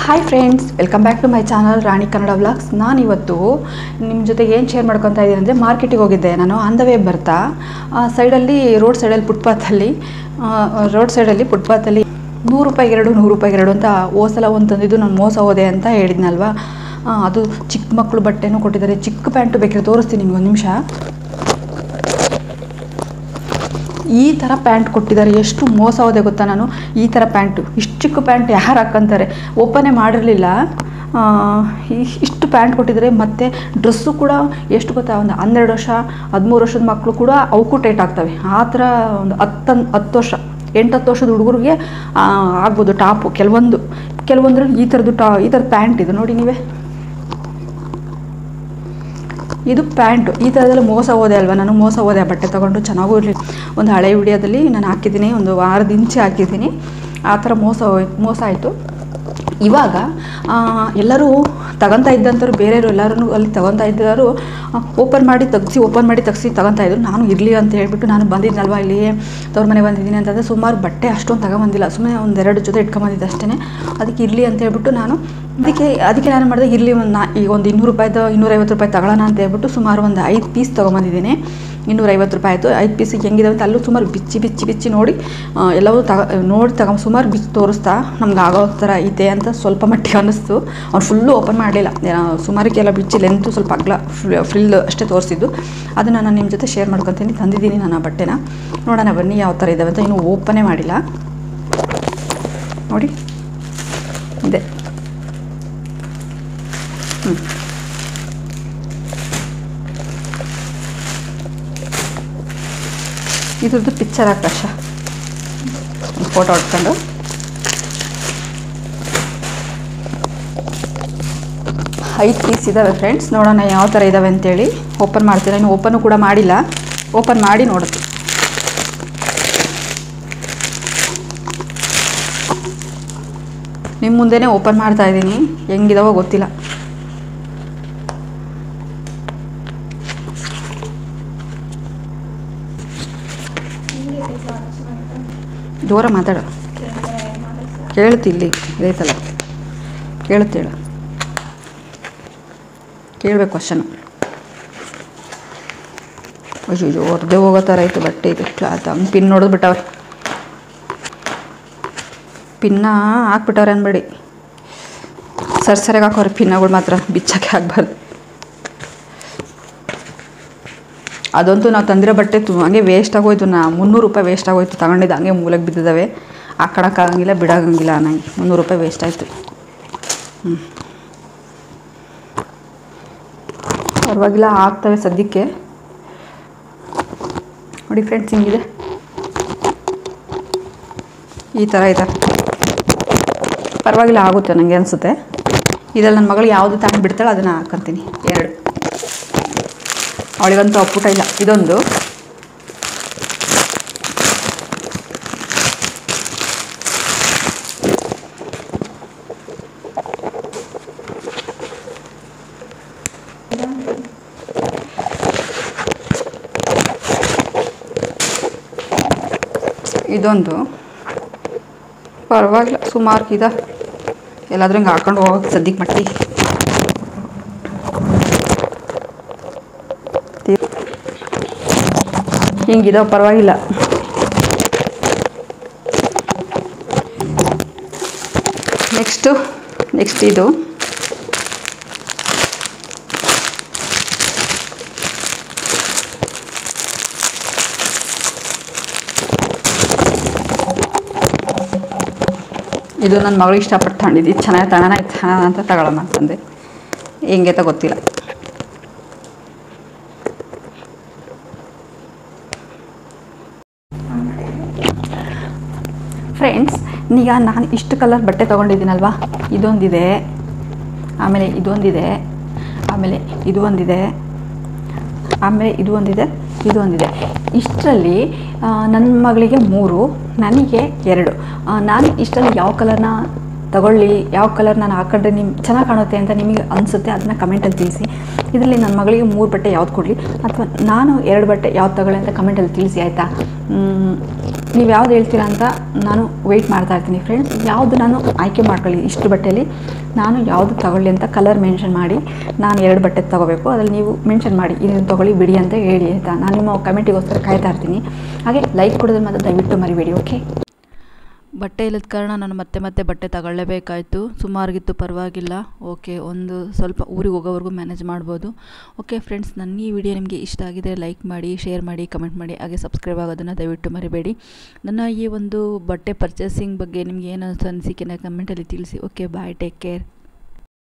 Hi friends, welcome back to my channel Rani Kannada vlogs. ನಾನು ಇವತ್ತು ನಿಮ್ಮ ಜೊತೆಗೆ ಏನು ಶೇರ್ ಮಾಡ್ಕೊತಾ ಇದ್ದೀನಿ ಅಂದರೆ, ಮಾರ್ಕೆಟಿಗೆ ಹೋಗಿದ್ದೆ ನಾನು. ಆನ್ ದ ವೇ ಬರ್ತಾ ಸೈಡಲ್ಲಿ ರೋಡ್ ಸೈಡಲ್ಲಿ ಫುಟ್ಪಾತಲ್ಲಿ ₹100 ಅಂತ ಸಲ ಒಂದು ತಂದಿದ್ದು ನಾನು ಮೋಸ ಹೋದೆ ಅಂತ ಹೇಳಿದ್ನಲ್ವಾ. ಅದು ಚಿಕ್ಕ ಮಕ್ಕಳು ಬಟ್ಟೆನೂ ಕೊಟ್ಟಿದ್ದಾರೆ. ಚಿಕ್ಕ ಪ್ಯಾಂಟು ಬೇಕಾದ್ರೆ ತೋರಿಸ್ತೀನಿ ನಿಮ್ಗೆ, ಒಂದು ನಿಮಿಷ. ಈ ಥರ ಪ್ಯಾಂಟ್ ಕೊಟ್ಟಿದ್ದಾರೆ. ಎಷ್ಟು ಮೋಸ ಹೋದೆ ಗೊತ್ತಾ ನಾನು. ಈ ಥರ ಪ್ಯಾಂಟು, ಇಷ್ಟು ಚಿಕ್ಕ ಪ್ಯಾಂಟ್ ಯಾರು ಹಾಕ್ಕೊಂತಾರೆ? ಓಪನೇ ಮಾಡಿರಲಿಲ್ಲ. ಇಷ್ಟು ಪ್ಯಾಂಟ್ ಕೊಟ್ಟಿದ್ದಾರೆ. ಮತ್ತು ಡ್ರೆಸ್ಸು ಕೂಡ ಎಷ್ಟು ಗೊತ್ತಾ, ಒಂದು 12 ವರ್ಷ 13 ವರ್ಷದ ಮಕ್ಕಳು ಕೂಡ ಅವಕ್ಕೂ ಟೈಟ್ ಆಗ್ತವೆ. ಆ ಥರ ಒಂದು 10 ವರ್ಷ 8-10 ವರ್ಷದ ಹುಡುಗರಿಗೆ ಆಗ್ಬೋದು ಟಾಪು. ಕೆಲವೊಂದ್ರಲ್ಲಿ ಈ ಥರದ್ದು ಈ ಥರದ ಪ್ಯಾಂಟ್ ಇದು ನೋಡಿ ನೀವೇ. ಇದು ಪ್ಯಾಂಟು. ಈ ಥರದೆಲ್ಲ ಮೋಸ ಹೋದೆ ಅಲ್ವಾ ನಾನು. ಮೋಸ ಹೋದೆ ಬಟ್ಟೆ ತೊಗೊಂಡು. ಚೆನ್ನಾಗೂ ಇರಲಿ. ಒಂದು ಹಳೆ ವಿಡಿಯೋದಲ್ಲಿ ನಾನು ಹಾಕಿದ್ದೀನಿ, ಒಂದು ವಾರದ ಇಂಚೆ ಹಾಕಿದ್ದೀನಿ. ಆ ಥರ ಮೋಸ ಆಯಿತು. ಇವಾಗ ಎಲ್ಲರೂ ತಗೊತಾ ಇದ್ದಂಥವ್ರು, ಬೇರೆಯವರು ಎಲ್ಲರೂ ಅಲ್ಲಿ ತಗೊತಾ ಇದ್ದವರು ಓಪನ್ ಮಾಡಿ ತೆಗ್ಸಿ ತಗೊತಾ ಇದ್ರು. ನಾನು ಇರಲಿ ಅಂತ ಹೇಳ್ಬಿಟ್ಟು ನಾನು ಬಂದಿದ್ನಲ್ವ, ಇಲ್ಲಿ ತವ್ರ ಮನೆ ಬಂದಿದ್ದೀನಿ ಅಂತಂದರೆ ಸುಮಾರು ಬಟ್ಟೆ ಅಷ್ಟೊಂದು ತಗೊಂಬಂದಿಲ್ಲ. ಸುಮ್ಮನೆ 1-2 ಜೊತೆ ಇಟ್ಕೊಂಬಂದಿದ್ದೆ ಅಷ್ಟೇ. ಅದಕ್ಕೆ ಇರಲಿ ಅಂತ ಹೇಳ್ಬಿಟ್ಟು ಅದಕ್ಕೆ ನಾನು ಮಾಡಿದೆ, ಇರಲಿ ಈಗ ಒಂದು ₹250 ತಗೊಳ್ಳೋಣ ಅಂತ ಹೇಳ್ಬಿಟ್ಟು ಸುಮಾರು ಒಂದು 5 ಪೀಸ್ ತೊಗೊಂಬಂದಿದ್ದೀನಿ. ₹250 ಆಯಿತು. 5 ಪೀಸಿಗೆ ಹೆಂಗಿದಾವೆ ಅಂತ ಅಲ್ಲೂ ಸುಮಾರು ಬಿಚ್ಚಿ ನೋಡಿ ಎಲ್ಲವೂ ಸುಮಾರು ಬಿಚ್ಚಿ ತೋರಿಸ್ತಾ ನಮ್ಗೆ ಆಗೋ ಥರ ಇದೆ ಅಂತ ಸ್ವಲ್ಪ ಮಟ್ಟಿಗೆ ಅನ್ನಿಸ್ತು. ಅವ್ನು ಫುಲ್ಲು ಓಪನ್ ಮಾಡಲಿಲ್ಲ, ಸುಮಾರಿಗೆಲ್ಲ ಬಿಚ್ಚಿ ಲೆಂತು ಸ್ವಲ್ಪ ಅಗಲ ಫ್ರಿಲ್ ಅಷ್ಟೇ ತೋರಿಸಿದ್ದು. ಅದನ್ನು ನಾನು ನಿಮ್ಮ ಜೊತೆ ಶೇರ್ ಮಾಡ್ಕೊತೀನಿ. ತಂದಿದ್ದೀನಿ ನಾನು ಆ ಬಟ್ಟೆನ. ನೋಡೋಣ ಬನ್ನಿ ಯಾವ ಥರ ಇದ್ದಾವೆ ಅಂತ. ಇನ್ನೂ ಓಪನೇ ಮಾಡಿಲ್ಲ ನೋಡಿ. ಇದೆ ಇದ್ರದ್ದು ಪಿಕ್ಚರ್ ಆಕಾಶ ಫೋಟೋ ಹೊಡ್ಕೊಂಡು. ಐದು ಪೀಸ್ ಇದ್ದಾವೆ ಫ್ರೆಂಡ್ಸ್. ನೋಡೋಣ ಯಾವ ಥರ ಇದ್ದಾವೆ ಅಂತೇಳಿ. ಓಪನ್ ಮಾಡ್ತೀನಿ. ಇನ್ನು ಓಪನ್ನು ಕೂಡ ಮಾಡಿಲ್ಲ. ಓಪನ್ ಮಾಡಿ ನೋಡುತ್ತೆ. ನಿಮ್ಮ ಮುಂದೆನೇ ಓಪನ್ ಮಾಡ್ತಾ ಇದ್ದೀನಿ. ಹೆಂಗಿದಾವೋ ಗೊತ್ತಿಲ್ಲ. ಜೋರ ಮಾತಾಡ, ಕೇಳುತ್ತೆ. ಇಲ್ಲಿ ಇದೈತಲ್ಲ, ಕೇಳುತ್ತೆ. ಹೇಳು, ಕೇಳಬೇಕು ಕ್ವಶನು. ಅಯ್ಯೋ ಹೊರದೆ ಹೋಗೋ ಥರ ಆಯಿತು ಬಟ್ಟೆ. ಇದು ಕ್ಲಾತ್ ಹಂಗೆ ಪಿನ್ ನೋಡಿದ್ಬಿಟ್ಟವ್ರೆ. ಪಿನ್ನ ಹಾಕ್ಬಿಟ್ಟವ್ರೆ ಅನ್ಬೇಡಿ. ಸರಿಯಾಗಿ ಹಾಕೋರೆ ಪಿನ್ನಗಳು ಮಾತ್ರ, ಬಿಚ್ಚಕ್ಕೆ ಆಗಬಾರ್ದು. ಅದಂತೂ ನಾವು ತಂದಿರೋ ಬಟ್ಟೆ ಹಂಗೆ ವೇಸ್ಟ್ ಆಗೋಯ್ತು. ₹300 ವೇಸ್ಟ್ ಆಗೋಯ್ತು. ತಗೊಂಡಿದ್ದು ಹಂಗೆ ಮೂಲೆಗೆ ಬಿದ್ದಿದ್ದಾವೆ. ಹಾಕೋಕ್ಕಾಗಂಗಿಲ್ಲ, ಬಿಡೋಂಗಿಲ್ಲ. ನನಗೆ ₹300 ವೇಸ್ಟ್ ಆಯಿತು. ಪರವಾಗಿಲ್ಲ, ಆಗ್ತವೆ ಸದ್ಯಕ್ಕೆ. ನೋಡಿ ಫ್ರೆಂಡ್ಸ್, ಹಿಂಗಿದೆ. ಈ ಥರ ಇದೆ. ಪರವಾಗಿಲ್ಲ, ಆಗುತ್ತೆ ನನಗೆ ಅನಿಸುತ್ತೆ. ಇದರಲ್ಲಿ ನನ್ನ ಮಗಳು ಯಾವುದು ತಗೊಂಡು ಬಿಡ್ತಾಳೆ ಅದನ್ನು ಹಾಕ್ಕೊಂತೀನಿ. 2 ಅವಳಿಗಂತೂ ಅಪ್ಪುಟ ಇಲ್ಲ. ಇದೊಂದು ಪರವಾಗಿಲ್ಲ, ಸುಮಾರು ಇದೆ. ಎಲ್ಲಾದ್ರೂ ಹಿಂಗೆ ಹಾಕೊಂಡು ಹೋಗೋಕ್ಕೆ ಸದ್ಯಕ್ಕೆ ಮಟ್ಟಿಗೆ ಹಿಂಗಿದಾವೆ. ಪರವಾಗಿಲ್ಲ. ನೆಕ್ಸ್ಟ್ ಇದು ನನ್ನ ಮಗಳಿಗೆ ಇಷ್ಟಪಟ್ಟು ತಗೊಂಡಿದ್ದು. ಚೆನ್ನಾಗಿ ತಗೋಣ ಅಂತ ತಗೊಳ್ಳೋಣ ಅಂತಂದೆ. ಹೆಂಗೆ ಅಂತ ಗೊತ್ತಿಲ್ಲ. ಫ್ರೆಂಡ್ಸ್, ಈಗ ನಾನು ಇಷ್ಟು ಕಲರ್ ಬಟ್ಟೆ ತೊಗೊಂಡಿದ್ದೀನಲ್ವ. ಇದೊಂದಿದೆ, ಆಮೇಲೆ ಇದೊಂದಿದೆ, ಆಮೇಲೆ ಇದು ಒಂದಿದೆ, ಆಮೇಲೆ ಇದು ಒಂದಿದೆ. ಇಷ್ಟರಲ್ಲಿ ನನ್ನ ಮಗಳಿಗೆ 3, ನನಗೆ 2. ನಾನು ಇಷ್ಟರಲ್ಲಿ ಯಾವ ಕಲರ್ನ ತಗೊಳ್ಳಿ, ಯಾವ ಕಲರ್ ನಾನು ಹಾಕೊಂಡ್ರೆ ಚೆನ್ನಾಗಿ ಕಾಣುತ್ತೆ ಅಂತ ನಿಮಗೆ ಅನಿಸುತ್ತೆ, ಅದನ್ನು ಕಮೆಂಟಲ್ಲಿ ತಿಳಿಸಿ. ಇದರಲ್ಲಿ ನನ್ನ ಮಗಳಿಗೆ 3 ಬಟ್ಟೆ ಯಾವ್ದು ಕೊಡಲಿ ಅಥವಾ ನಾನು 2 ಬಟ್ಟೆ ಯಾವ್ದು ತಗೊಳ್ಳಿ ಅಂತ ಕಮೆಂಟಲ್ಲಿ ತಿಳಿಸಿ, ಆಯಿತಾ? ನೀವು ಯಾವ್ದು ಹೇಳ್ತೀರಾ ಅಂತ ನಾನು ವೆಯ್ಟ್ ಮಾಡ್ತಾ ಇರ್ತೀನಿ ಫ್ರೆಂಡ್ಸ್. ಯಾವುದು ನಾನು ಆಯ್ಕೆ ಮಾಡ್ಕೊಳ್ಳಿ, ಇಷ್ಟು ಬಟ್ಟೆಯಲ್ಲಿ ನಾನು ಯಾವುದು ತಗೊಳ್ಳಿ ಅಂತ ಕಲರ್ ಮೆನ್ಷನ್ ಮಾಡಿ. ನಾನು 2 ಬಟ್ಟೆ ತೊಗೋಬೇಕು, ಅದರಲ್ಲಿ ನೀವು ಮೆನ್ಷನ್ ಮಾಡಿ ಇದನ್ನು ತೊಗೊಳ್ಳಿ ಬಿಡಿ ಅಂತ ಹೇಳಿ ಆಯಿತಾ. ನಾನು ನಿಮ್ಮ ಕಮೆಂಟಿಗೋಸ್ಕರ ಕಾಯ್ತಾ ಇರ್ತೀನಿ. ಹಾಗೆ ಲೈಕ್ ಕೊಡೋದು ಮಾತ್ರ ದಯವಿಟ್ಟು ಮರಿಬೇಡಿ. ಓಕೆ, ಬಟ್ಟೆ ಇಲ್ಲದ ಕಾರಣ ನಾನು ಮತ್ತೆ ಬಟ್ಟೆ ತಗೊಳ್ಳೇಬೇಕಾಯಿತು. ಸುಮಾರಿಗಿತ್ತು, ಪರವಾಗಿಲ್ಲ. ಓಕೆ, ಒಂದು ಸ್ವಲ್ಪ ಊರಿಗೆ ಹೋಗೋವರೆಗೂ ಮ್ಯಾನೇಜ್ ಮಾಡ್ಬೋದು. ಓಕೆ ಫ್ರೆಂಡ್ಸ್, ನನ್ನ ಈ ವಿಡಿಯೋ ನಿಮಗೆ ಇಷ್ಟ ಆಗಿದೆ ಲೈಕ್ ಮಾಡಿ, ಶೇರ್ ಮಾಡಿ, ಕಮೆಂಟ್ ಮಾಡಿ, ಹಾಗೆ ಸಬ್ಸ್ಕ್ರೈಬ್ ಆಗೋದನ್ನು ದಯವಿಟ್ಟು ಮರಿಬೇಡಿ. ನನ್ನ ಈ ಒಂದು ಬಟ್ಟೆ ಪರ್ಚೇಸಿಂಗ್ ಬಗ್ಗೆ ನಿಮ್ಗೆ ಏನು ಅನಿಸಿಕೆನ ಕಮೆಂಟಲ್ಲಿ ತಿಳಿಸಿ. ಓಕೆ, ಬಾಯ್, ಟೇಕ್ ಕೇರ್.